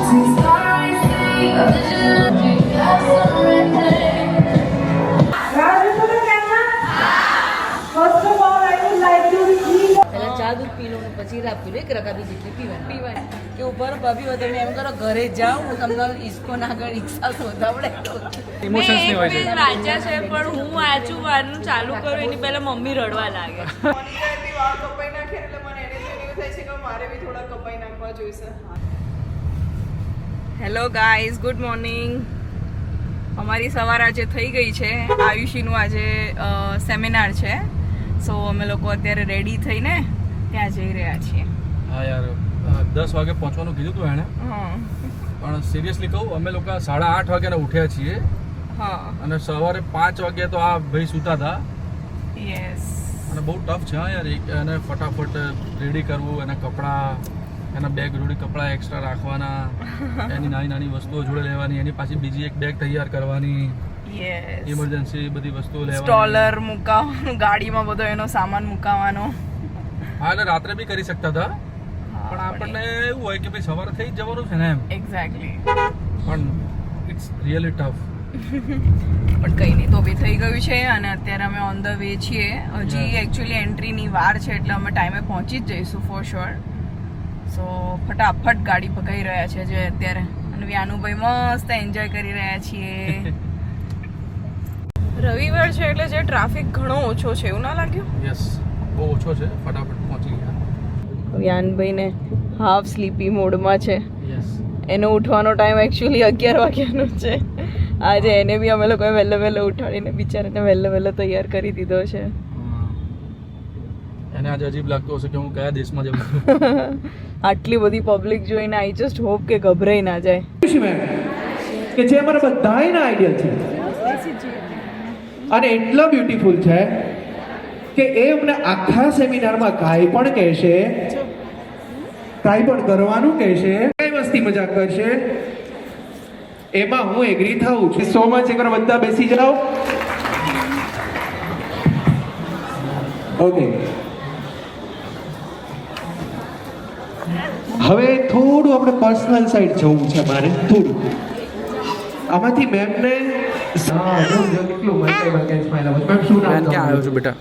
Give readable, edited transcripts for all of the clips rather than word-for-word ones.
ચા દૂધ પી લો પછી રાત પી લો, એક રકાબી જેટલી પીવાય કે ઉપર ભાભી હોય તમે એમ કરો ઘરે જાઓ હું તમને ઇસ્કોન આગળ રિક્ષા શોધાવડે ઇમોશન્સ ની હોય છે વાંચ્યા છે પણ હું વાંચું વાનું ચાલુ કરું એની પહેલા મમ્મી રડવા લાગે. કપાઈ નાખે એટલે મને એને એવું થાય છે કે મારે બી થોડા કપાઈ નાખવા જોઈશે. Hello guys, good morning. અમારી સવાર આજે થઈ ગઈ છે. આયુષીનું આજે સેમિનાર છે, સો અમે લોકો અત્યારે રેડી થઈને ત્યાં જઈ રહ્યા છીએ. હા યાર, 10 વાગે પહોંચવાનું કીધું હતું એણે, પણ સિરિયસલી કહું અમે લોકો 8:30 વાગ્યાના ઉઠ્યા છીએ. હા, અને સવારે 5 વાગ્યા તો આ ભાઈ સૂતા હતા. યસ. અને બહુ ટફ છે હા યાર, એને ફટાફટ રેડી કરવું, એના કપડાં, એના બેગ જોડે કપડાં એક્સ્ટ્રા રાખવાના, એની નાની નાની વસ્તુઓ જોડે લેવાની, એની પાછી બીજી એક બેગ તૈયાર કરવાની, યસ, ઇમરજન્સી બધી વસ્તુઓ લેવાની, સ્ટોલર મુકાવવાનું, ગાડીમાં બધો એનો સામાન મુકાવવાનો. હા, એટલે રાત્રે બી કરી શકતા હતા, પણ આપણને એવું હોય કે ભાઈ સવારે થઈ જ જવાનું છે ને એમ. એક્ઝેક્ટલી. પણ ઇટ્સ રિયલી ટફ. પણ કંઈ નહીં, તો બી થઈ ગયું છે અને અત્યારે અમે ઓન ધ વે છીએ. હજી એકચ્યુઅલી એન્ટ્રીની વાર છે એટલે અમે ટાઈમે પહોંચી જ જઈશું ફોર શ્યોર. સો ફટાફટ ગાડી ભગાઈ રહ્યા છે જે અત્યારે, અને વ્યાનુભાઈ મસ્ત એન્જોય કરી રહ્યા છીએ. રવિવાર છે એટલે જે ટ્રાફિક ઘણો ઓછો છે એવું ના લાગ્યું? યસ, બહુ ઓછો છે, ફટાફટ પહોંચી ગયા. વ્યાનભાઈને હાફ સ્લીપી મોડમાં છે. યસ, એનો ઉઠવાનો ટાઈમ એકચ્યુઅલી 11 વાગ્યાનો છે. આજે એને બી અમે લોકોએ વહેલો ઉઠાડીને બિચારાને વહેલો તૈયાર કરી દીધો છે. એને આજે અજીબ લાગતું હશે કે હું કયા દેશમાં જઉં છું. આટલી બધી પબ્લિક જોઈને આઈ જસ્ટ હોપ કે ગભરાઈ ના જાય. કે જે અમારા બધાના આઈડિયલ છે અને એટલો બ્યુટીફુલ છે કે એ અમને આખા સેમિનારમાં કાંઈ પણ કહેશે, કાંઈ પણ કરવાનું કહેશે, કઈ મસ્તી મજાક કરશે, એમાં હું એગ્રી થાઉં છું. So much. એકવાર બધા બેસી જાઓ. ઓકે, હવે થોડું આપણે પર્સનલ સાઈડ જવું છે મારે, થોડું આમાંથી મેમને બેટા?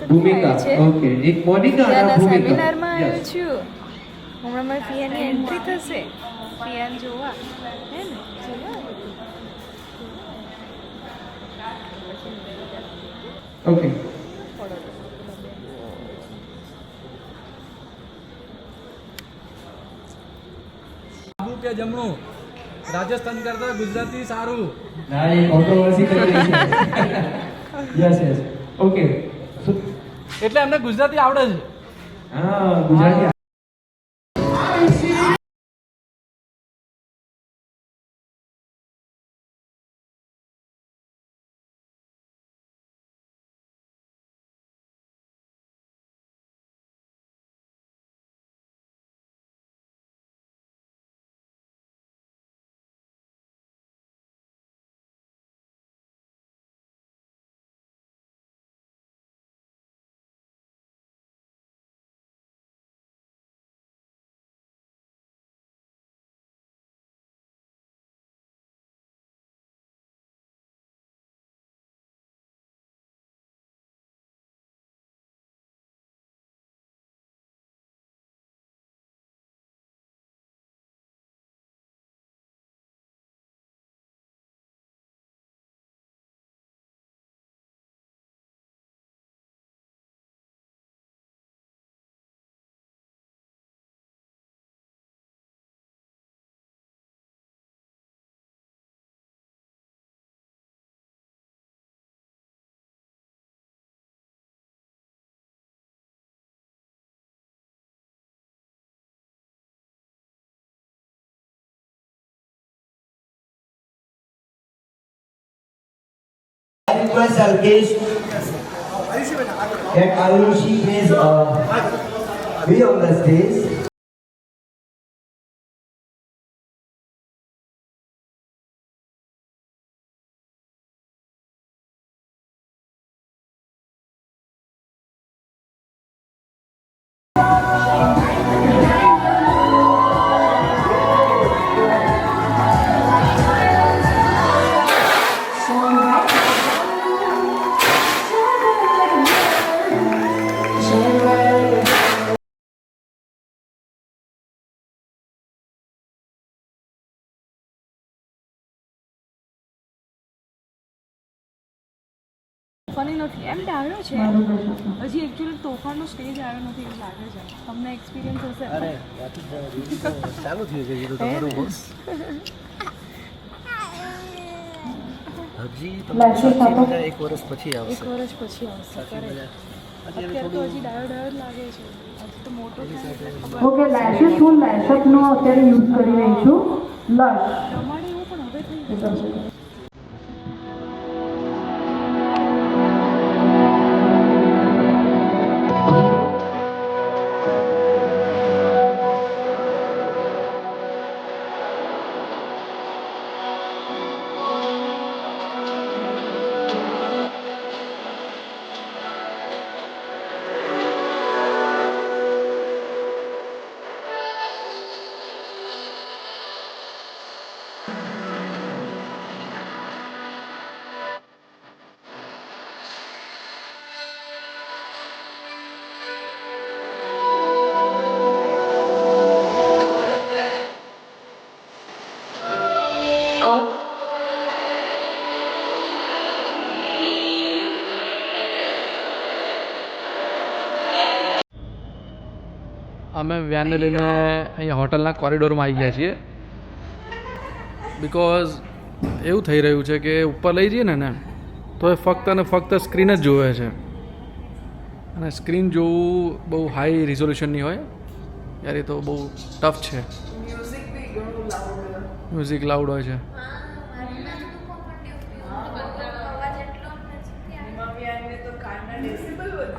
ભૂમિકા. ઓકે, એક મોનિકા અને ભૂમિકા. સેમિનારમાં આવ્યો છું. હમણાં મારી પિયાની એન્ટ્રી થશે. પિયાન જોવા હે ને ઓકે, કે જમણું રાજસ્થાન કરતા ગુજરાતી સારું. ના, એ કોન્ટ્રોવર્સી થઈ રહી છે. Yes yes. ઓકે, એટલે એમને ગુજરાતી આવડે છે. હા, Gujarati. I request Alkesh that Ayushi please be on the stage. તોફાની નથી, એમ ડાયો છે. હજી એકચ્યુઅલી તોફાનનો સ્ટેજ આવ્યો નથી એવું લાગે છે. તમને એક્સપિરિયન્સ હશે. ચાલુ થયું છે કીધું તમારું બોસ હજી તમને સાચી મજા 1 વર્ષ પછી એક આવશે વર્ષ પછી આવશે. correct. અત્યારે તો હજી ડાયો જ લાગે છે. હજી તો મોટો થાય એટલે ખબર. ઓકે લેશેસ હું લેશઅપનો અત્યારે યુઝ કરી રહી છું લશ તમારે એવું પણ હવે થઈ ગયું. અમે વ્યાનને લઈને અહીંયા હોટલના કોરિડોરમાં આવી ગયા છીએ બિકોઝ એવું થઈ રહ્યું છે કે ઉપર લઈ જઈએ ને તો એ ફક્ત અને ફક્ત સ્ક્રીન જ જોવે છે અને સ્ક્રીન જોવું બહુ હાઈ રિઝોલ્યુશનની હોય યાર એ તો બહુ ટફ છે. મ્યુઝિક લાઉડ હોય છે.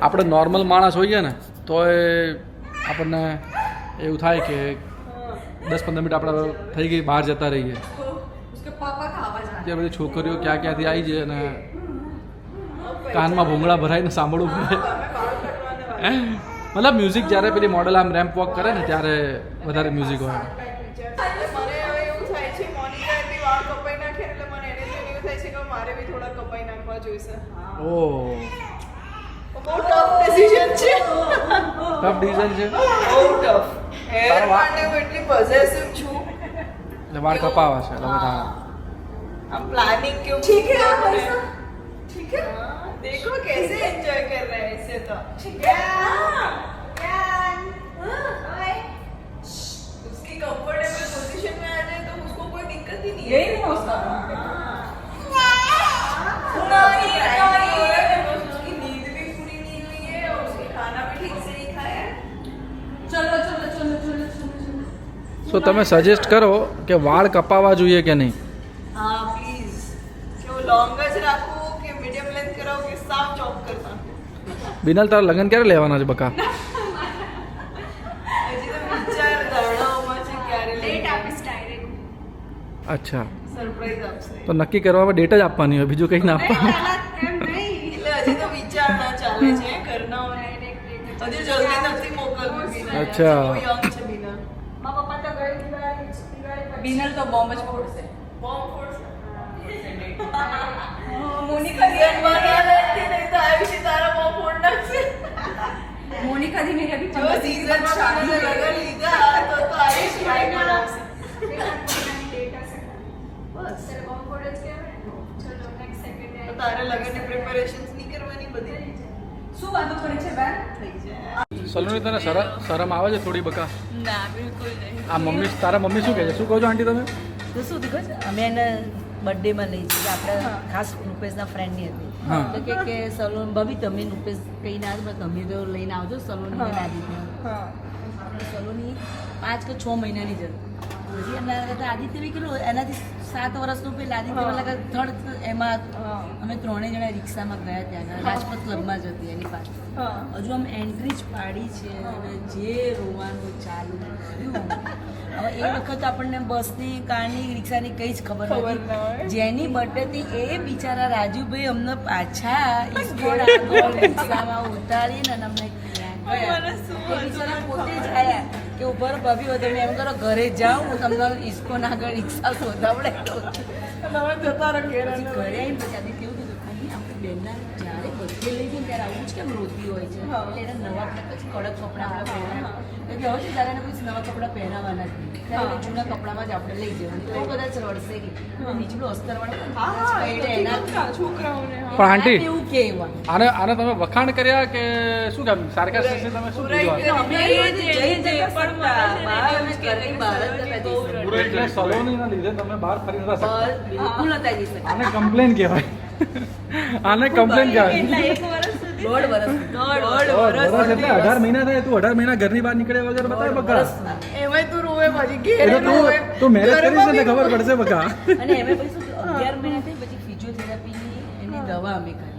આપણે નોર્મલ માણસ હોઈએ ને તો એ આપણને એવું થાય કે 10-15 મિનિટ આપણે થઈ ગઈ બહાર જતા રહીએ. ત્યાં બધી છોકરીઓ ક્યાં ક્યાંથી આવી જાય અને કાનમાં ભૂંગળા ભરાઈને સાંભળવું પડે. મતલબ મ્યુઝિક જ્યારે પેલી મોડલ આમ રેમ્પ વોક કરે ને ત્યારે વધારે મ્યુઝિક હોય. ઓહ ટફ ડિસિઝન છે. એટલે વાળ કપાવા છે હવે તારા. प्लानिंग क्यों ठीक है ठीक है देखो कैसे एंजॉय कर रहे हैं इसे तो ठीक है उसकी कंफर्टेबल पोजीशन में आ जाए तो उसको कोई दिक्कत ही नहीं है. यही नहीं उसका उसकी नींद भी पूरी नहीं हुई है और उसने खाना भी ठीक से नहीं खाया है. चलो चलो चलो चलो चलो. સો તમે સજેસ્ટ કરો કે વાળ કપાવા જોઈએ કે નહીં. हाँ प्लीज क्यों लॉन्ग જ રાખો કે મીડિયમ લેન્થ કરાવો કે સાફ ચોપ કરતા. બિનલ તારા લગ્ન ક્યારે લેવાના છે બકા? હજી તો વિચાર ધારણાઓમાં છે ક્યારે લેટ આપીશ ડાયરેક્ટ. અચ્છા સરપ્રાઈઝ આપશે તો નક્કી કરવામાં ડેટ જ આપવાની હોય બીજું કંઈ ના આપવાનું. એમ નહીં એટલે હજી તો વિચારણા ચાલે છે ઘરના હજી જલ્દી નથી મોકલવું બિનલ. અચ્છા. બહુ young છે બિનલ. મારા પપ્પા તો ગઈ દિવાળી બિનલ તો બોમ્બ જ ફોડશે. બોમ્બ ફોડશે. મોનિકા સીઝન 1 નથી નહીં તો આયુષી તારા બોમ્બ ફોડ નાખશે. મોનિકા દી મેરે અભી જો સીઝન શાદી લગન લીધા તો આયુષી આઈ નાખશે. બસ બોમ્બ ફોડ જ કહેવાય. ચલો નેક્સ્ટ સેકન્ડ તો તારે લગનની પ્રિપેરેશન્સ નહીં કરવાની બધી. શું વાંધો પડે છે બેન? થઈ જાય. સલોની તને શરમ આવે છે થોડી બકા? ના બિલકુલ નહીં. આ મમ્મી તારા મમ્મી શું કહે છે? શું કહો છો આંટી તમે? તો શું દીકરો છે અમે એને બર્થડેમાં લઈ જઈએ આપણે ખાસ રૂપેશના ફ્રેન્ડની હતી હા. તો કે સલોન ભાભી તમે રૂપેશ કહીને આવ્યો તમે તો લઈને આવજો સલોની અને આદિત્ય. સલોની 5 કે 6 મહિનાની જ હતી. પછી એમના કરતાં આદિત્ય બી કેટલું એનાથી 7 વર્ષનું પેલા આદિત્ય પેલા થર્ડ એમાં અમે 3 જણા રિક્ષામાં ગયા ત્યાં રાજપથ ક્લબમાં જ હતી એની પાસે. હજુ આમ એન્ટ્રી જ પાડી છે અને જે રોવાનું ચાલુ થયું. હવે એ વખત આપણને બસની કારની રિક્ષાની કંઈ જ ખબર નથી. જેની બર્થડે હતી એ બિચારા રાજુભાઈ અમને પાછા ઇસ્કોન આગળ રિક્ષામાં ઉતારીને અને અમને ગયા. એ બિચારા પોતે જ આવ્યા કે ઉપર ભાભી હોય તમે એમ કરો ઘરે જાઓ હું તમને ઇસ્કોન આગળ રિક્ષા શોધાવડે તમે જતા રહો ઘેર. પછી ઘરે આવીને પછી આદિ કેવું કીધું ખાલી આપણે બેનના જ્યારે બર્થડે લઈ જઈએ ત્યારે યાર આવું જ કેમ રોતી હોય છે એટલે એને નવા પછી કડક કપડાં આપણે પહેરાવ્યા એટલે હવે છે તારે એને પછી નવા કપડાં પહેરાવાના જ નહીં ત્યારે એને જૂના કપડામાં જ આપણે લઈ જવાનું તો કદાચ રડશે કે નીચલું અસ્તરવાળું એના છોકરાઓને પણ આંટી એવું કહેવા આને તમે વખાણ કર્યા કે શું કામ સાર્કાસ્ટિક તમે શું કીધું અમે બહાર જ નતા જઈ શકતા. એટલે સલોનીના લીધે તમે બહાર ફરી નતા શકતા બિલકુલ નતા જઈ શકતા. આને કમ્પ્લેન કહેવાય આને કમ્પ્લેન કહેવાય દોઢ વર્ષ વર્ષ એટલે 18 મહિના થાય તું 18 મહિના ઘરની બહાર નીકળે વગર બતાય બકા એમાંય તું રોવે પછી ઘેર એટલે તું મેરેજ કરીશ ને ખબર પડશે બકા અને એમે પછી શું 11 મહિના થઈ પછી ફિઝિયોથેરાપીની એની દવા અમે કરી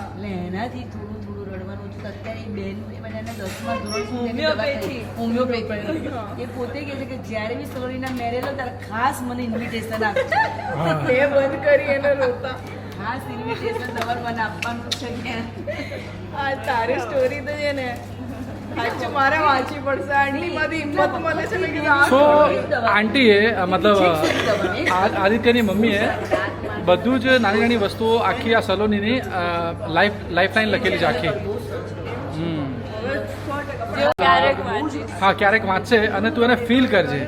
એટલે એનાથી થોડું થોડું રડવાનું હતું. અત્યારે એક બેન મને એને 10મા ધોરણ સુધી એની દવા કરી. હોમિયોપેથી એ પોતે કહે છે કે જ્યારે બી સલોનીના મેરેજ હોય ત્યારે ખાસ મને ઇન્વિટેશન આપજો. એ બંધ કરી એને રોતા ખાસ ઇન્વિટેશન તમારે મને આપવાનું છે કે આ તારી સ્ટોરી તો છે ને સાચું મારે વાંચવી પડશે આંટીમાંથી હિંમત મળે છે મેં કીધું આ સો આંટીએ મતલબ આદિત્યની મમ્મીએ બધું જ નાની નાની વસ્તુઓ આખી આ સલોનીની લાઈફ લાઈન લખેલી છે આખી હા ક્યારેક વાંચશે અને તું એને ફીલ કરજે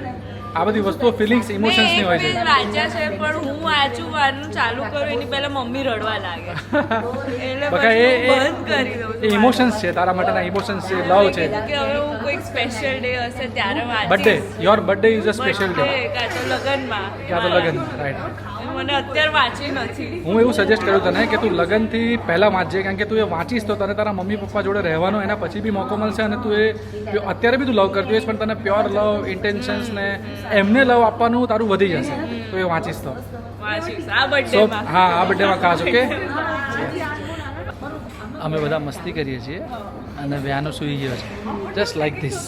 આ બધી વસ્તુઓ ફિલિંગ્સ ઇમોશન્સની હોય છે વાંચ્યા છે પણ હું વાંચું વારનું ચાલુ કરું એની પહેલા મમ્મી રડવા લાગે એટલે બકા પછી એ હું બંધ કરી દઉં છું. ઇમોશન્સ છે તારા માટેના ઇમોશન્સ છે લવ છે કે હવે હું કોઈક સ્પેશિયલ ડે હશે ત્યારે બર્થડે વાંચીશ. Your birthday is a special day Birthday કાં તો લગનમાં ક્યાં તો લગન રાઈટ મને અત્યારે વાંચી નથી હું એવું સજેસ્ટ કરું તને કે તું લગનથી પહેલાં વાંચજે કારણ કે તું એ વાંચીશ તો તને તારા મમ્મી પપ્પા જોડે રહેવાનો એના પછી બી મોકો મળશે અને તું એ અત્યારે બી તું લવ કરતી હોઈશ પણ તને પ્યોર લવ ઇન્ટેન્શન્સ ને એમને લવ આપવાનું તારું વધી જશે તો એ વાંચીશ તો વાંચીશ આ સો બર્થડેમાં હા આ બર્થડેમાં ખાસ ઓકે અમે બધા મસ્તી કરીએ છીએ અને વ્યાનો સૂઈ ગયો છે જસ્ટ લાઈક ધીસ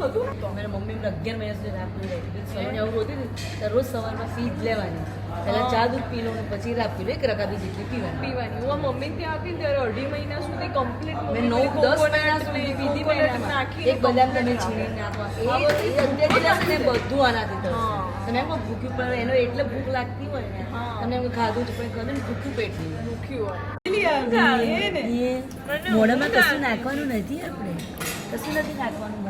મારા મમ્મી મને 11 મહિના સુધી રાત નહીં રહેતી. સવારે આવું રોતી હતી ત્યારે રોજ સવારમાં ફીજ લેવાની પહેલા ચા દૂધ પી લો ને પછી રાત પી લો એક રકાબી જેટલી પીવાની હું મમ્મી ત્યાં હતી ને ત્યારે 2.5 મહિના સુધી કમ્પ્લીટ મેં 9-10 મહિના સુધી પીધી મહિનામાં એક બદામ તમે છીણીને નાખવા એ અત્યારે ને બધું આનાથી થશે તમે એમ ભૂખ્યું પણ એનો એટલે ભૂખ લાગતી હોય ને તમને એમ ખાધું તો પણ ખાધું ને ભૂખ્યું પેટ નહીં મોઢામાં કશું નાખવાનું નથી આપણે કશું નથી નાખવાનું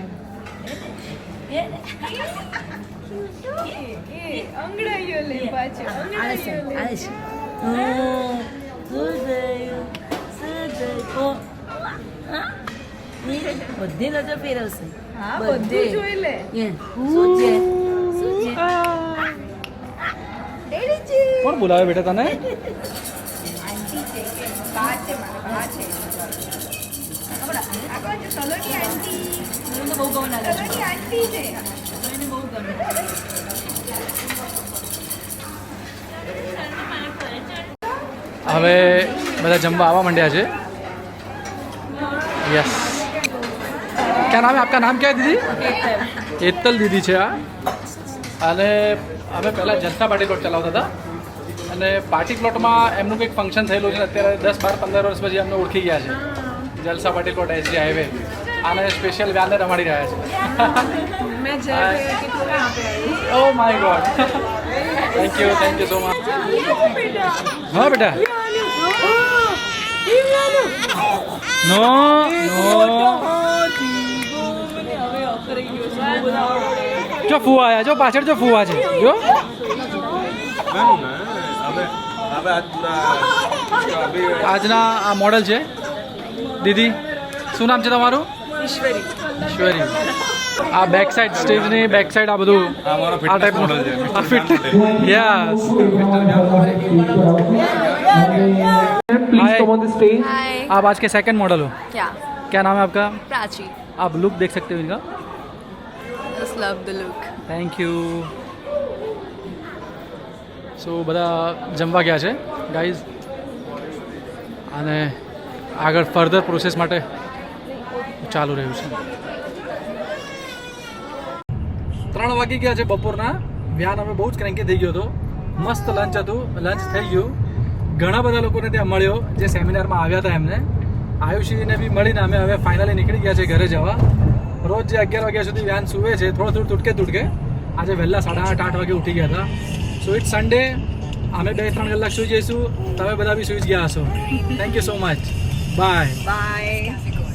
અંગડાઈઓ લે પાછો બધી નજર ફેરવશે હા બધું જોઈ લે શું છે કોણ બોલાવે બેટા તને મને બહુ ગમે લાગે છે. મને બહુ ગમે હવે બધા જમવા આવવા માંડ્યા છે યસ क्या नाम है आपका नाम क्या है दीदी एतल दीदी છે આ અને અમે પહેલાં જનતા પાર્ટી પ્લોટ ચલાવતા હતા અને પાર્ટી પ્લોટમાં એમનું કંઈક ફંક્શન થયેલું છે અત્યારે 10-12-15 વર્ષ પછી અમને ઓળખી ગયા છે જલસા પાર્ટી પ્લોટ એસજી હાઈવે આને સ્પેશિયલ વ્યાને રમાડી રહ્યા છે oh my God thank you so much હા બેટા નો જો ફુવા આયા જો પાછળ જો ફુવા છે જો આજના આ મોડલ છે દીદી શું નામ છે તમારું ઈશ્વરી આ બેક સાઈડ સ્ટેજની બેક સાઈડ આ બધું આ ટાઈપ મોડલ છે આ fit yes please come on the stage hi आप आज के सेकंड मॉडल हो क्या क्या नाम है आपका प्राची आप लुक देख सकते हो इनका just love the look thank you સો બધા જમવા ગયા છે ગાઈઝ અને આગળ ફર્ધર પ્રોસેસ માટે ચાલુ રહ્યું છે 3 વાગી ગયા છે બપોરના વ્યાન અમે બહુ જ ક્રેન્કી થઈ ગયો હતો મસ્ત લંચ હતું લંચ થઈ ગયું ઘણા બધા લોકોને ત્યાં મળ્યો જે સેમિનારમાં આવ્યા હતા એમને આયુષીને બી મળીને અમે હવે ફાઇનલી નીકળી ગયા છે ઘરે જવા રોજ જે 11 વાગ્યા સુધી વ્યાન સૂવે છે થોડું તૂટકે આજે વહેલા 8:30 વાગે ઉઠી ગયા હતા સો ઇટ્સ સન્ડે અમે 2-3 કલાક સૂઈ જઈશું તમે બધા બી સૂઈ જ ગયા હશો thank you so much bye. By.